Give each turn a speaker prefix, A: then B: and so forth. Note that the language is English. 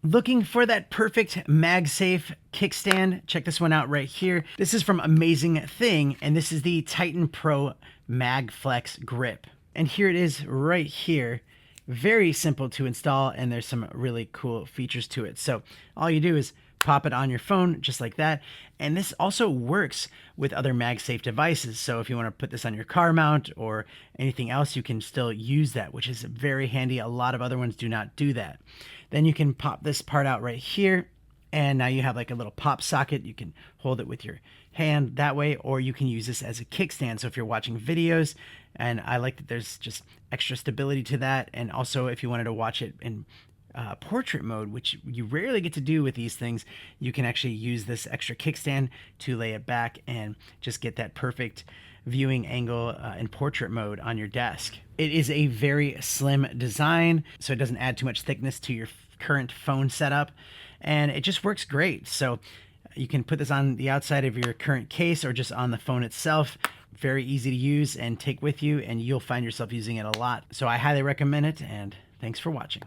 A: Looking for that perfect MagSafe kickstand? Check this one out right here. This is from Amazing Thing, and this is the Titan Pro MagFlex grip. And here it is right here. Very simple to install, and there's some really cool features to it. So all you do is pop it on your phone just like that. And this also works with other MagSafe devices. So if you want to put this on your car mount or anything else, you can still use that, which is very handy. A lot of other ones do not do that. Then you can pop this part out right here, and now you have like a little pop socket. You can hold it with your hand that way, or you can use this as a kickstand. So if you're watching videos, and I like that there's just extra stability to that. And also if you wanted to watch it in portrait mode, which you rarely get to do with these things, you can actually use this extra kickstand to lay it back and just get that perfect viewing angle in portrait mode on your desk. It is a very slim design, so it doesn't add too much thickness to your current phone setup, and it just works great. So you can put this on the outside of your current case or just on the phone itself. Very easy to use and take with you, and you'll find yourself using it a lot. So I highly recommend it, and thanks for watching.